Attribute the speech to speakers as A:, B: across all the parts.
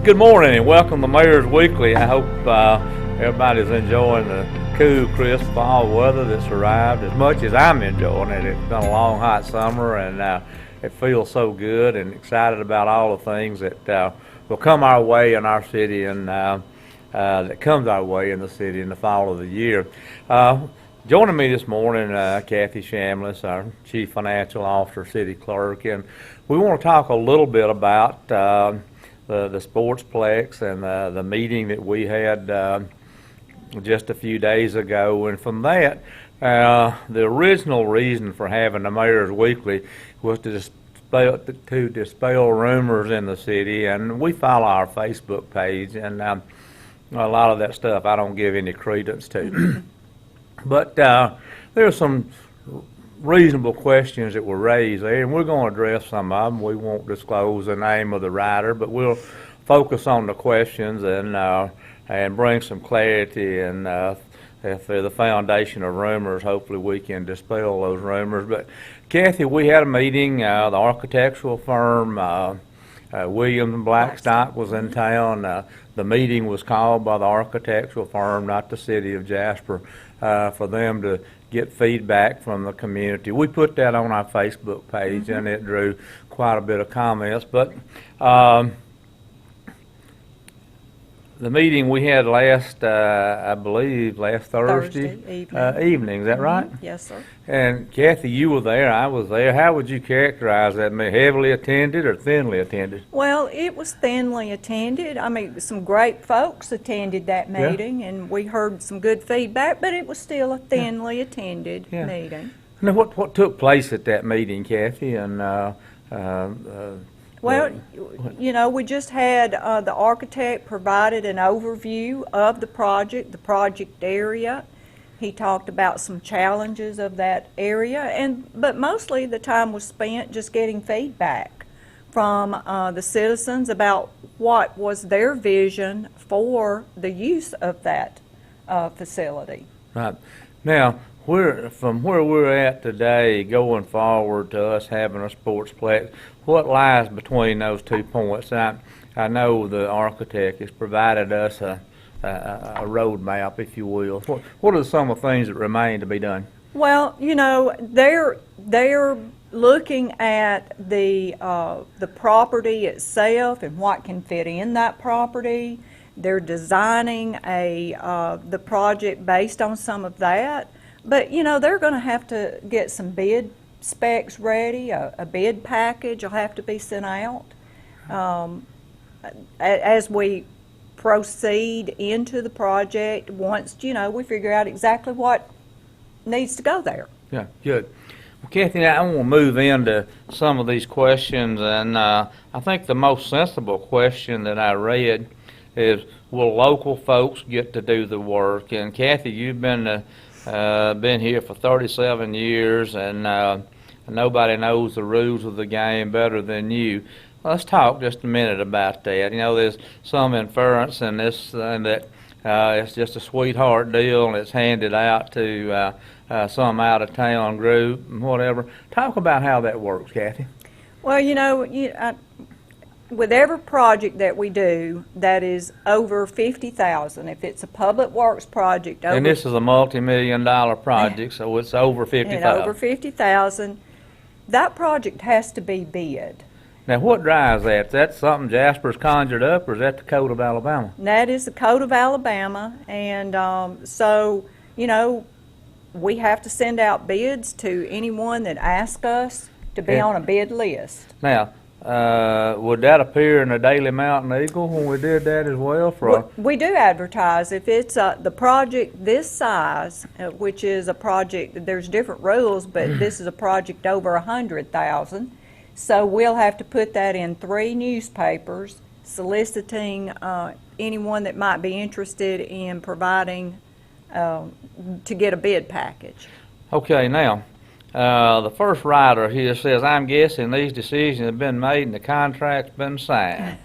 A: Good morning and welcome to Mayor's Weekly. I hope everybody's enjoying the cool, crisp fall weather that's arrived as much as I'm enjoying it. It's been a long, hot summer and it feels so good, and excited about all the things that will come our way in our city and that comes our way in the city in the fall of the year. Joining me this morning, Kathy Shamlis, our Chief Financial Officer, City Clerk, and we want to talk a little bit about the Sportsplex and the meeting that we had just a few days ago. And from that, the original reason for having the Mayor's Weekly was to dispel rumors in the city. And we follow our Facebook page, and a lot of that stuff I don't give any credence to. But there are some reasonable questions that were raised there, and we're going to address some of them. We won't disclose the name of the writer, but we'll focus on the questions and bring some clarity. And if they're the foundation of rumors, hopefully we can dispel those rumors. But Kathy, we had a meeting. The architectural firm Williams and Blackstock was in town. The meeting was called by the architectural firm, not the city of Jasper, for them to get feedback from the community. We put that on our Facebook page, and it drew quite a bit of comments. But the meeting we had last, I believe, last Thursday evening. Is that right?
B: Yes, sir.
A: And Kathy, you were there. I was there. How would you characterize that? Heavily attended or thinly attended?
B: Well, it was thinly attended. I mean, some great folks attended that meeting, and we heard some good feedback, but it was still a thinly attended meeting.
A: Now, what took place at that meeting, Kathy? And
B: well, you know, we just had the architect provided an overview of the project area. He talked about some challenges of that area, but mostly the time was spent just getting feedback from the citizens about what was their vision for the use of that facility.
A: Right. Now, from where we're at today, going forward to us having a Sportsplex, what lies between those 2 points? I know the architect has provided us a roadmap, if you will. What are some of the things that remain to be done?
B: Well, you know, they're looking at the property itself and what can fit in that property. They're designing the project based on some of that. But, you know, they're going to have to get some bid specs ready. A bid package will have to be sent out as we proceed into the project. Once, you know, we figure out exactly what needs to go there.
A: Yeah, good. Well, Kathy, I want to move into some of these questions, and I think the most sensible question that I read is, will local folks get to do the work? And Kathy, you've been here for 37 years, and nobody knows the rules of the game better than you. Let's talk just a minute about that. You know, there's some inference in this that it's just a sweetheart deal and it's handed out to some out-of-town group and whatever. Talk about how that works, Kathy.
B: Well, you know, with every project that we do that is over $50,000, if it's a public works project,
A: and this is a multi-million-dollar project, so it's over $50,000.
B: Over $50,000, that project has to be bid.
A: Now, what drives that? Is that something Jasper's conjured up, or is that the Code of Alabama?
B: That is the Code of Alabama, and so, you know, we have to send out bids to anyone that asks us to be on a bid list.
A: Now, would that appear in the Daily Mountain Eagle when we did that as well?
B: We do advertise. If it's the project this size, which is a project, there's different rules, but this is a project over 100,000. So we'll have to put that in 3 newspapers, soliciting anyone that might be interested in providing to get a bid package.
A: Okay, now, the first writer here says, I'm guessing these decisions have been made and the contract's been signed.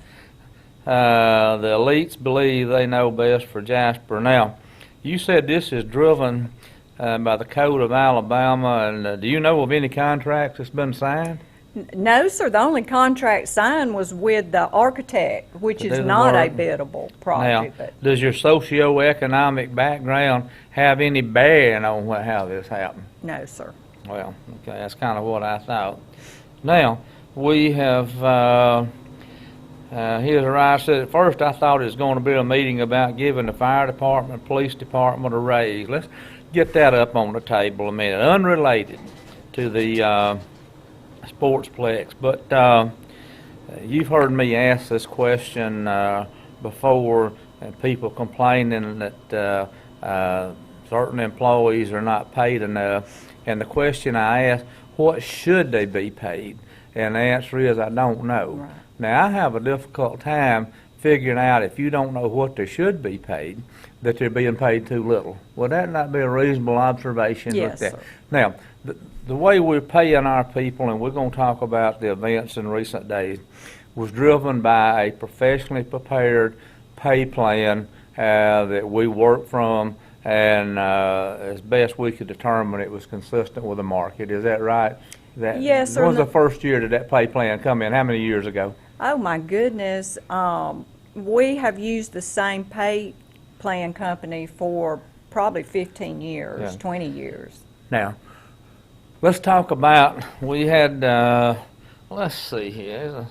A: The elites believe they know best for Jasper. Now, you said this is driven by the Code of Alabama, and do you know of any contracts that's been signed?
B: No, sir, the only contract signed was with the architect, which
A: To
B: is
A: do the
B: not a
A: work.
B: biddable
A: Now,
B: project. But
A: does your socioeconomic background have any bearing on how this happened?
B: no, sir.
A: Well, okay, that's kind of what I thought. Now, we have, here's where I said, at first I thought it was going to be a meeting about giving the fire department, police department a raise. Let's get that up on the table a minute, unrelated to the Sportsplex. But you've heard me ask this question before, and people complaining that certain employees are not paid enough. And the question I ask, what should they be paid? And the answer is, I don't know.
B: Right.
A: Now, I have a difficult time figuring out, if you don't know what they should be paid, that they're being paid too little. Would that not be a reasonable observation?
B: Yes,
A: with that?
B: sir.
A: Now, the way we're paying our people, and we're going to talk about the events in recent days, was driven by a professionally prepared pay plan that we worked from, and as best we could determine, it was consistent with the market. Is that right?
B: Yes, sir.
A: When was the first year did that pay plan come in? How many years ago?
B: Oh, my goodness. We have used the same pay plan company for probably 15 years,
A: Yeah.
B: 20 years.
A: Now, let's talk about, we had, let's see here, there's a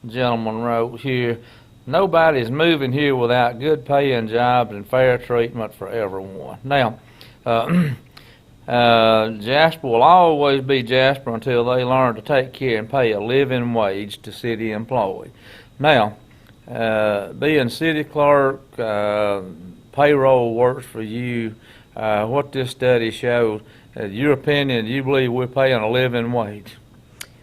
A: gentleman wrote here, nobody's moving here without good paying jobs and fair treatment for everyone. Now, Jasper will always be Jasper until they learn to take care and pay a living wage to city employees. Now, being city clerk, payroll works for you. What this study shows, your opinion, do you believe we're paying a living wage?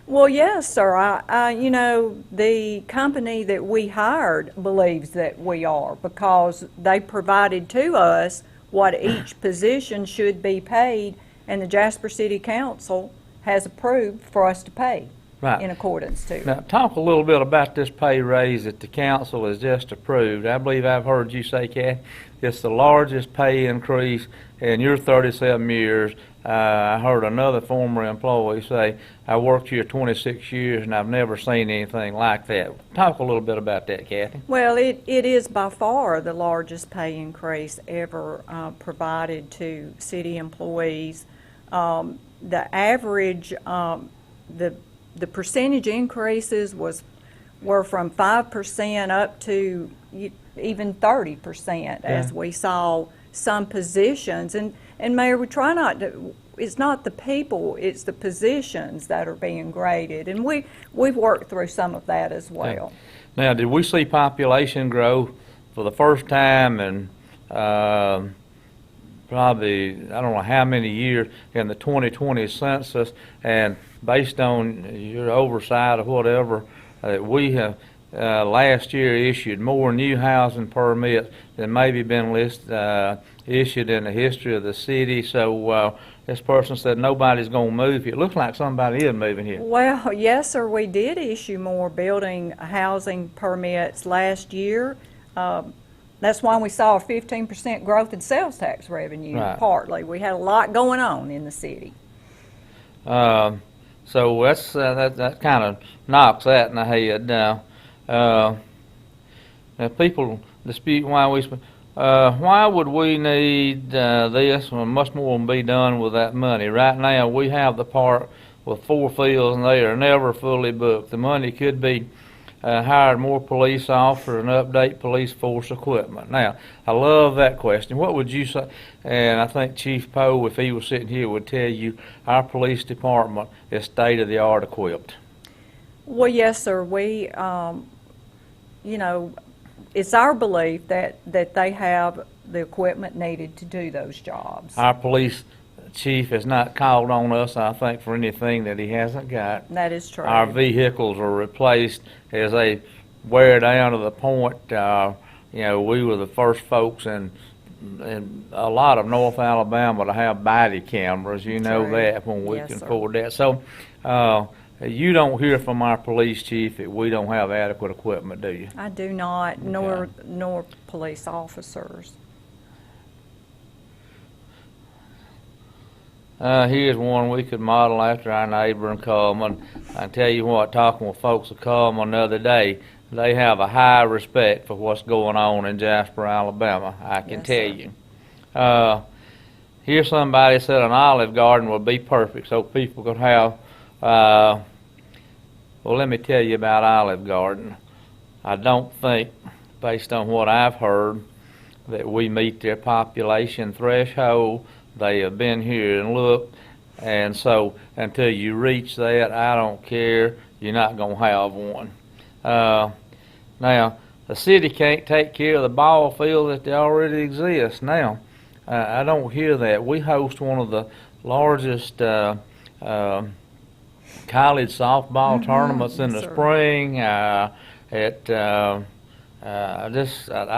B: Well, yes, sir. You know, the company that we hired believes that we are, because they provided to us what each position should be paid, and the Jasper City Council has approved for us to pay
A: Right.
B: in accordance to.
A: Now, talk a little bit about this pay raise that the council has just approved. I believe I've heard you say, Kathy, it's the largest pay increase in your 37 years. I heard another former employee say, I worked here 26 years and I've never seen anything like that. Talk a little bit about that, Kathy.
B: Well, it is by far the largest pay increase ever provided to city employees. The average, the percentage increases were from 5% up to even 30%, as we saw some positions. And Mayor, we try not to, it's not the people, it's the positions that are being graded. And we've worked through some of that as well.
A: Now, did we see population growth for the first time in probably, I don't know how many years, in the 2020 census? And based on your oversight of whatever, we have last year issued more new housing permits than maybe been issued in the history of the city. So this person said nobody's going to move here. It looks like somebody is moving here.
B: Well, yes, sir, we did issue more building housing permits last year. That's why we saw a 15% growth in sales tax revenue,
A: Right.
B: partly. We had a lot going on in the city.
A: So that's that kind of knocks that in the head. Now people dispute why why would we need this when much more will be done with that money. Right now we have the park with 4 fields and they are never fully booked. The money could be hired more police officers and update police force equipment. Now, I love that question. What would you say? And I think Chief Poe, if he was sitting here, would tell you our police department is state-of-the-art equipped.
B: Well, yes, sir. We, you know, it's our belief that they have the equipment needed to do those jobs.
A: Our police chief has not called on us, I think, for anything that he hasn't got.
B: That is true.
A: Our vehicles are replaced as they wear down to the point, you know, we were the first folks in a lot of North Alabama to have body cameras. You know
B: True.
A: that when we
B: Yes,
A: can
B: sir.
A: afford that. So you don't hear from our police chief that we don't have adequate equipment, do you?
B: I do not, nor police officers.
A: Here's one we could model after our neighbor in Coleman. I tell you what, talking with folks of Coleman the other day, they have a high respect for what's going on in Jasper, Alabama, I can
B: Yes,
A: tell
B: sir.
A: you. Here's somebody said an Olive Garden would be perfect so people could have, well, let me tell you about Olive Garden. I don't think, based on what I've heard, that we meet their population threshold. They have been here and looked, and so until you reach that, I don't care, you're not going to have one. Now, the city can't take care of the ball field that they already exist. Now, I don't hear that. We host one of the largest college softball tournaments in
B: Yes,
A: the
B: sir.
A: spring. I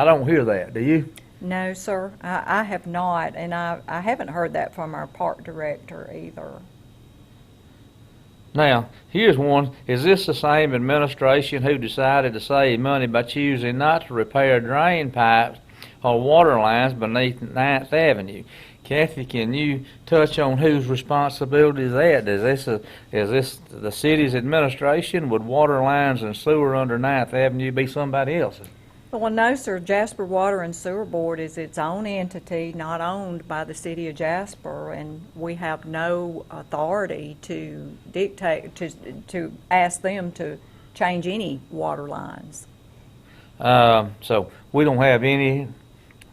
A: don't hear that. Do you?
B: No, sir, I have not, and I haven't heard that from our park director either.
A: Now, here's one. Is this the same administration who decided to save money by choosing not to repair drain pipes or water lines beneath 9th Avenue? Kathy, can you touch on whose responsibility is that? Is this the city's administration? Would water lines and sewer under 9th Avenue be somebody else's?
B: Well, no, sir. Jasper Water and Sewer Board is its own entity, not owned by the city of Jasper, and we have no authority to dictate, to ask them to change any water lines.
A: So we don't have any,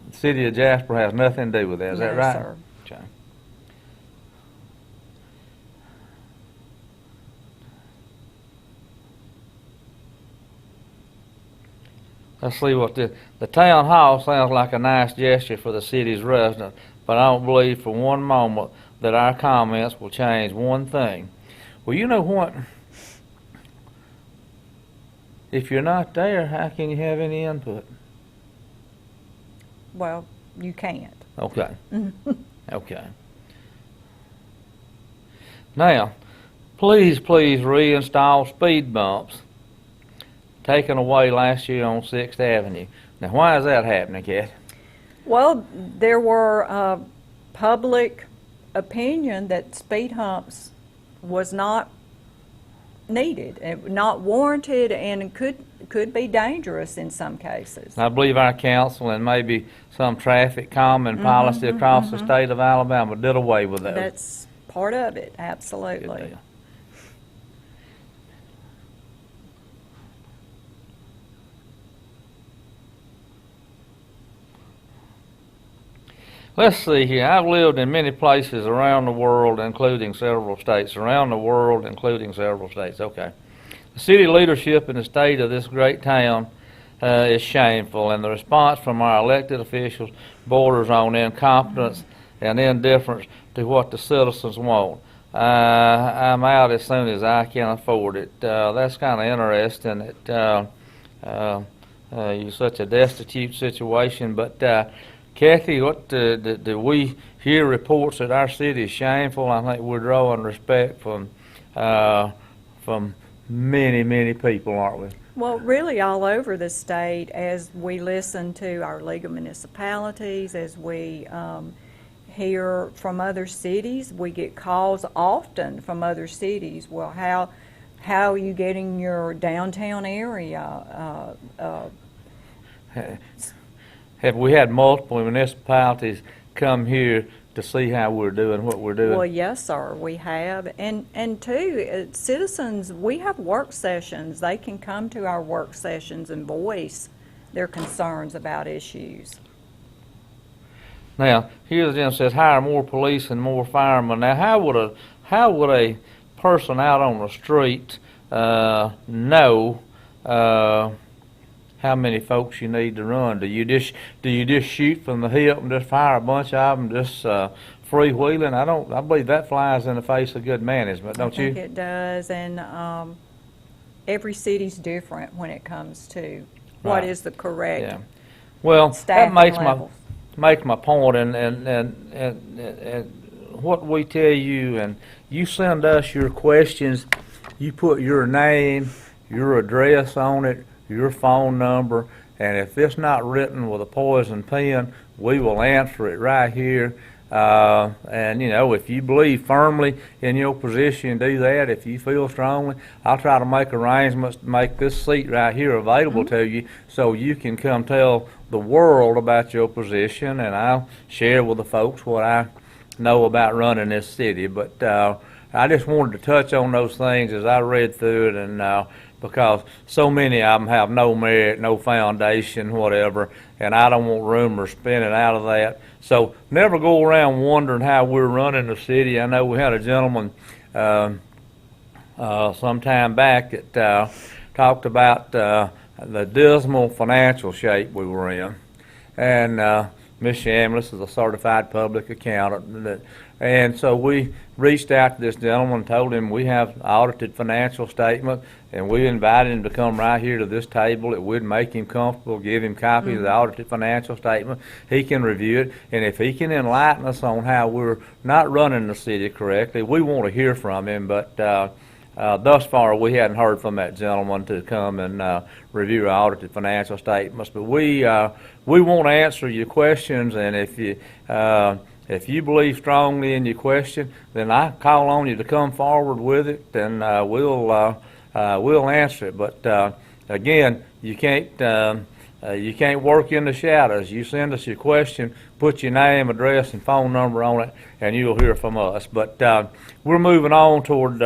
A: the city of Jasper has nothing to do with that, is that
B: No,
A: right?
B: sir.
A: Okay. Let's see what the town hall sounds like a nice gesture for the city's residents, but I don't believe for one moment that our comments will change one thing. Well, you know what? If you're not there, how can you have any input?
B: Well, you can't.
A: Okay. Okay. Now, please reinstall speed bumps taken away last year on 6th Avenue. Now, why is that happening, Kathy?
B: Well, there were public opinion that speed humps was not needed, not warranted, and could be dangerous in some cases.
A: I believe our council and maybe some traffic calming policy across the state of Alabama did away with those.
B: That's part of it,
A: Good
B: absolutely.
A: deal. Let's see here. I've lived in many places around the world, including several states. Around the world, including several states. Okay. The city leadership in the state of this great town is shameful, and the response from our elected officials borders on incompetence and indifference to what the citizens want. I'm out as soon as I can afford it. That's kind of interesting that you're such a destitute situation, but Kathy, what do we hear reports that our city is shameful? I think we're drawing respect from many people, aren't we?
B: Well, really all over the state, as we listen to our League of Municipalities, as we hear from other cities, we get calls often from other cities. Well, how are you getting your downtown area?
A: Have we had multiple municipalities come here to see how we're doing, what we're doing?
B: Well, yes, sir, we have. And too, citizens, we have work sessions. They can come to our work sessions and voice their concerns about issues.
A: Now, here the gentleman says, hire more police and more firemen. Now, how would a person out on the street know how many folks you need to run? Do you just shoot from the hip and just fire a bunch of them, just freewheeling? I believe that flies in the face of good management, don't you?
B: I think it does, and every city's different when it comes to what
A: Right.
B: is the correct
A: Yeah. Well, that
B: staffing levels.
A: makes my point, and what we tell you, and you send us your questions, you put your name, your address on it, your phone number, and if it's not written with a poison pen, we will answer it right here. And you know, if you believe firmly in your position, do that. If you feel strongly, I'll try to make arrangements to make this seat right here available to you, so you can come tell the world about your position, and I'll share with the folks what I know about running this city. But I just wanted to touch on those things as I read through it, and because so many of them have no merit, no foundation, whatever, and I don't want rumors spinning out of that. So never go around wondering how we're running the city. I know we had a gentleman some time back that talked about the dismal financial shape we were in. And Ms. Shamlis is a certified public accountant, and so we reached out to this gentleman and told him we have audited financial statement, and we invited him to come right here to this table. That we'd make him comfortable, give him copies of the audited financial statement. He can review it, and if he can enlighten us on how we're not running the city correctly, we want to hear from him. But thus far, we hadn't heard from that gentleman to come and review our audited financial statements. But we want to answer your questions, and if you believe strongly in your question, then I call on you to come forward with it, and we'll answer it. But again, you can't work in the shadows. You send us your question, put your name, address, and phone number on it, and you'll hear from us. But we're moving on toward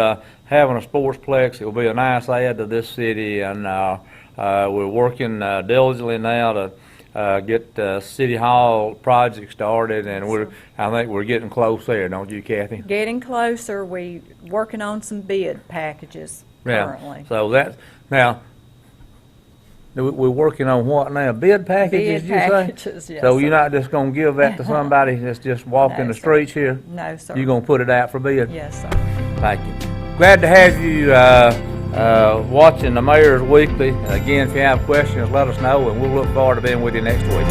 A: having a Sportsplex. It will be a nice add to this city, and we're working diligently now to get City Hall project started, and I think we're getting close there, don't you, Kathy?
B: Getting closer. We working on some bid packages currently.
A: So now we're working on what now? Bid packages,
B: Bid
A: you say?
B: packages, yes,
A: So
B: sir.
A: you're not just going to give that to somebody that's just walking
B: No,
A: the
B: sir.
A: streets here?
B: No, sir.
A: You're going to put it out for bid?
B: Yes, sir.
A: Thank you. Glad to have you watching the Mayor's Weekly. Again, if you have questions, let us know, and we'll look forward to being with you next week.